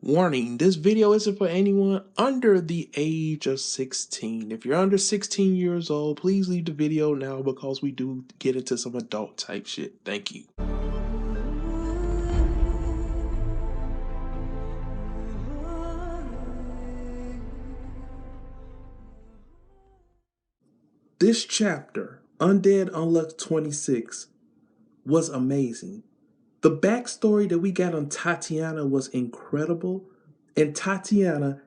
Warning, this video isn't for anyone under the age of 16. If you're under 16 years old, please leave the video now because we do get into some adult type shit. Thank you. This chapter, Undead Unluck 26, was amazing. The backstory that we got on Tatiana was incredible, and Tatiana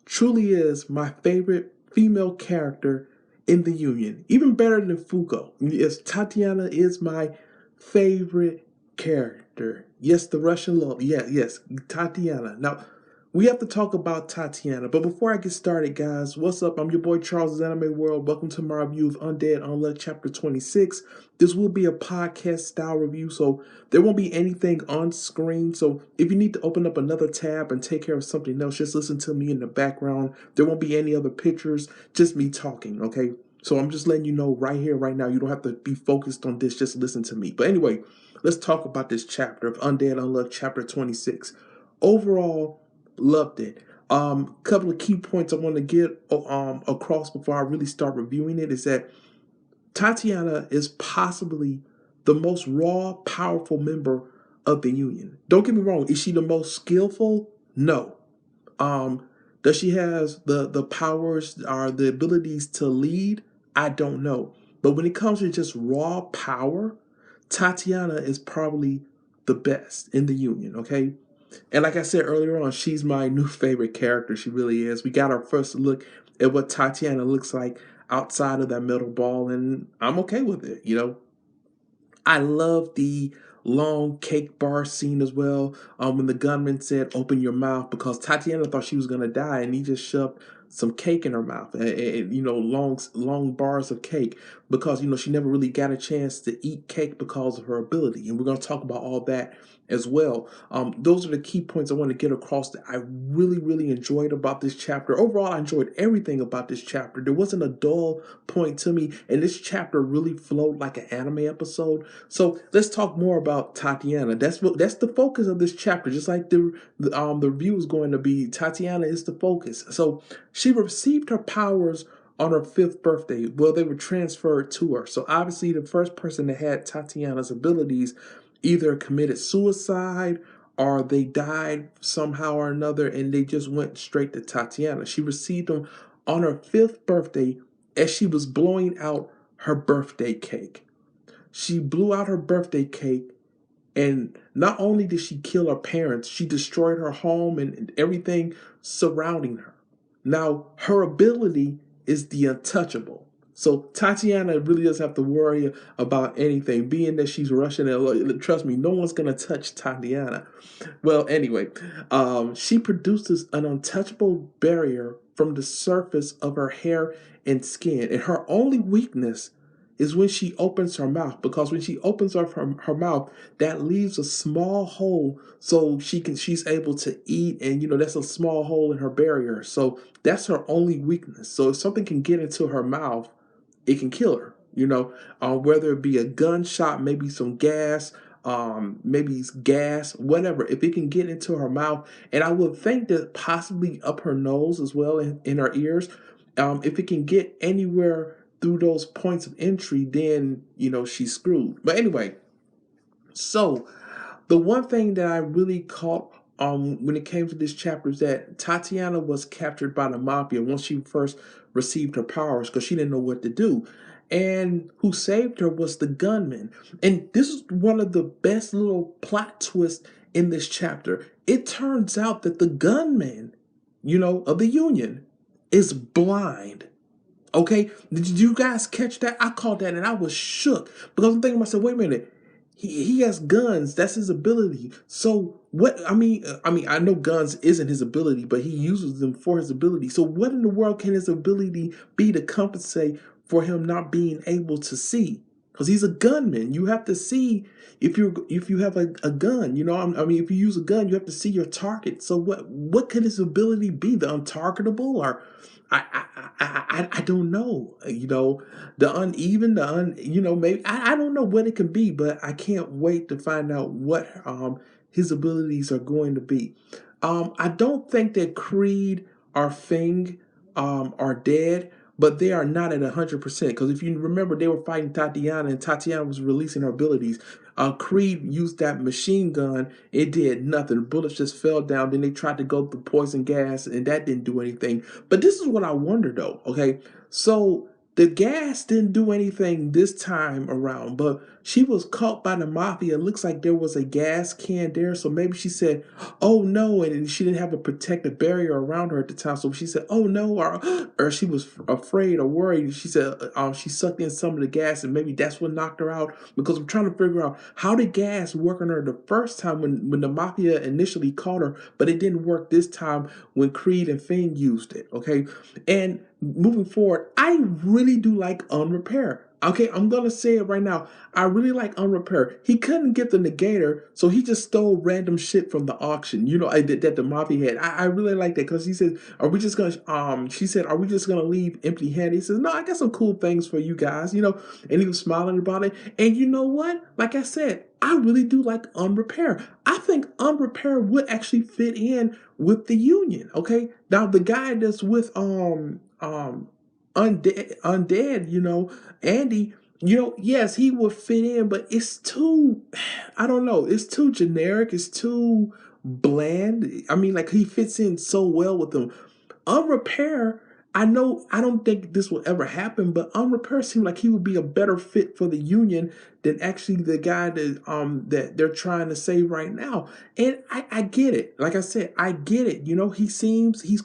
truly is my favorite female character in the Union, even better than Fugo. Yes, Tatiana is my favorite character. Yes, the Russian love. Yeah, yes, Tatiana. Now, we have to talk about Tatiana, but before I get started, guys, what's up? I'm your boy CharlesISanimeWorld. Welcome to my review of Undead Unluck Chapter 26. This will be a podcast style review, so there won't be anything on screen. So if you need to open up another tab and take care of something else, just listen to me in the background. There won't be any other pictures, just me talking, okay? So I'm just letting you know right here, right now, you don't have to be focused on this, just listen to me. But anyway, let's talk about this chapter of Undead Unluck Chapter 26. Overall, loved it. Couple of key points I want to get across before I really start reviewing it is that Tatiana is possibly the most raw, powerful member of the Union. Don't get me wrong. Is she the most skillful? No. Does she have the powers or the abilities to lead? I don't know. But when it comes to just raw power, Tatiana is probably the best in the Union, okay? And like I said earlier on, she's my new favorite character. She really is. We got our first look at what Tatiana looks like outside of that metal ball, and I'm okay with it, you know. I love the long cake bar scene as well. When the gunman said, "Open your mouth," because Tatiana thought she was gonna die, and he just shoved some cake in her mouth, and, you know, long bars of cake, because she never really got a chance to eat cake because of her ability, and we're gonna talk about all that as well. Those are the key points I want to get across that I really enjoyed about this chapter. Overall, I enjoyed everything about this chapter. There wasn't a dull point to me, and this chapter really flowed like an anime episode. So let's talk more about Tatiana. That's the focus of this chapter. Just like the review is going to be, Tatiana is the focus. So she received her powers on her 5th birthday. Well, they were transferred to her. So obviously the first person that had Tatiana's abilities either committed suicide or they died somehow or another, and they just went straight to Tatiana. She received them on her 5th birthday as she was blowing out her birthday cake. She blew out her birthday cake, and not only did she kill her parents, she destroyed her home and everything surrounding her. Now, her ability is the untouchable. So Tatiana really doesn't have to worry about anything, being that she's Russian. And trust me, no one's going to touch Tatiana. Well, anyway, she produces an untouchable barrier from the surface of her hair and skin. And her only weakness is when she opens her mouth, because when she opens up her mouth, that leaves a small hole so she's able to eat, and that's a small hole in her barrier. So that's her only weakness. So if something can get into her mouth, it can kill her, whether it be a gunshot, maybe some gas, maybe gas, whatever. If it can get into her mouth, and I would think that possibly up her nose as well, in her ears, if it can get anywhere through those points of entry, then she's screwed. But anyway, so the one thing that I really caught when it came to this chapter is that Tatiana was captured by the mafia once she first received her powers, because she didn't know what to do. And who saved her was the gunman. And this is one of the best little plot twists in this chapter. It turns out that the gunman, of the Union, is blind. Okay, did you guys catch that? I caught that and I was shook, because I'm thinking to myself, wait a minute, he has guns. That's his ability. So what? I mean, I know guns isn't his ability, but he uses them for his ability. So what in the world can his ability be to compensate for him not being able to see? Because he's a gunman. You have to see if you have a gun. If you use a gun, you have to see your target. So what could his ability be? The untargetable, or I don't know. The uneven, maybe I don't know what it could be, but I can't wait to find out what his abilities are going to be. I don't think that Creed or Fing are dead, but they are not at 100%. Because if you remember, they were fighting Tatiana, and Tatiana was releasing her abilities. Creed used that machine gun. It did nothing. Bullets just fell down. Then they tried to go through poison gas, and that didn't do anything. But this is what I wonder, though. Okay, so the gas didn't do anything this time around, but she was caught by the mafia. It looks like there was a gas can there, so maybe she said, "Oh no," and she didn't have a protective barrier around her at the time, so she said, "Oh no," or she was afraid or worried. She said she sucked in some of the gas, and maybe that's what knocked her out. Because I'm trying to figure out how did gas work on her the first time when the mafia initially caught her, but it didn't work this time when Creed and Finn used it. Okay, and moving forward, I really do like Unrepair. Okay, I'm gonna say it right now. I really like Unrepair. He couldn't get the negator, so he just stole random shit from the auction. You know, that the mafia had. I really like that because he said, "Are we just gonna?" She said, "Are we just gonna leave empty-handed?" He says, "No, I got some cool things for you guys." You know, and he was smiling about it. And you know what? Like I said, I really do like Unrepair. I think Unrepair would actually fit in with the Union. Okay, now the guy that's with undead, you know, Andy, you know, yes, he would fit in, but it's too, I don't know, it's too generic, it's too bland. I mean, like he fits in so well with them. Unrepair, I know I don't think this will ever happen, but Unrepair seemed like he would be a better fit for the Union than actually the guy that they're trying to save right now. And I get it. Like I said, I get it. You know, he's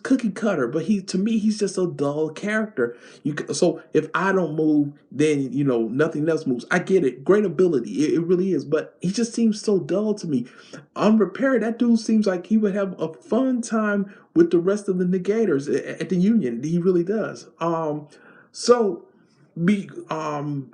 cookie cutter, but he to me he's just a dull character. So if I don't move, then you know nothing else moves. I get it. Great ability, it really is, but he just seems so dull to me. Unrepaired, that dude seems like he would have a fun time with the rest of the negators at the Union. He really does. So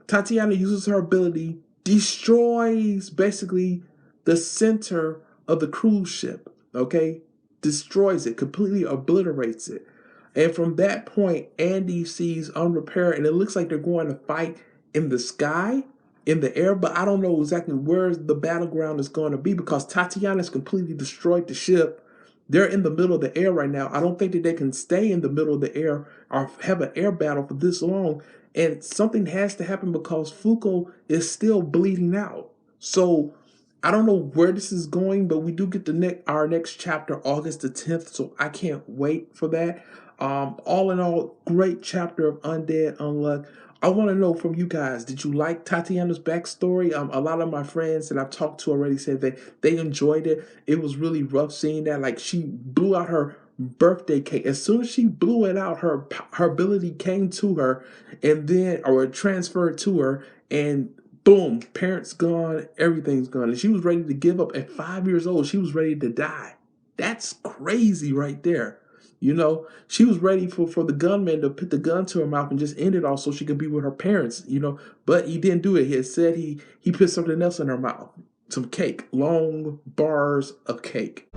Tatiana uses her ability, destroys basically the center of the cruise ship. Okay, destroys it, completely obliterates it. And from that point, Andy sees Unrepaired, and it looks like they're going to fight in the sky, in the air, but I don't know exactly where the battleground is going to be because Tatiana's completely destroyed the ship. They're in the middle of the air right now. I don't think that they can stay in the middle of the air or have an air battle for this long. And something has to happen because Fuko is still bleeding out. So I don't know where this is going, but we do get our next chapter August the 10th. So I can't wait for that. All in all, great chapter of Undead Unluck. I want to know from you guys, did you like Tatiana's backstory? A lot of my friends that I've talked to already said that they enjoyed it. It was really rough seeing that. Like she blew out her birthday cake. As soon as she blew it out, her ability came to her, and then or transferred to her, and boom, parents gone, everything's gone, and she was ready to give up at 5 years old. She was ready to die. That's crazy right there. You know, she was ready for the gunman to put the gun to her mouth and just end it all so she could be with her parents, you know. But he didn't do it. He had said he put something else in her mouth. Some cake. Long bars of cake.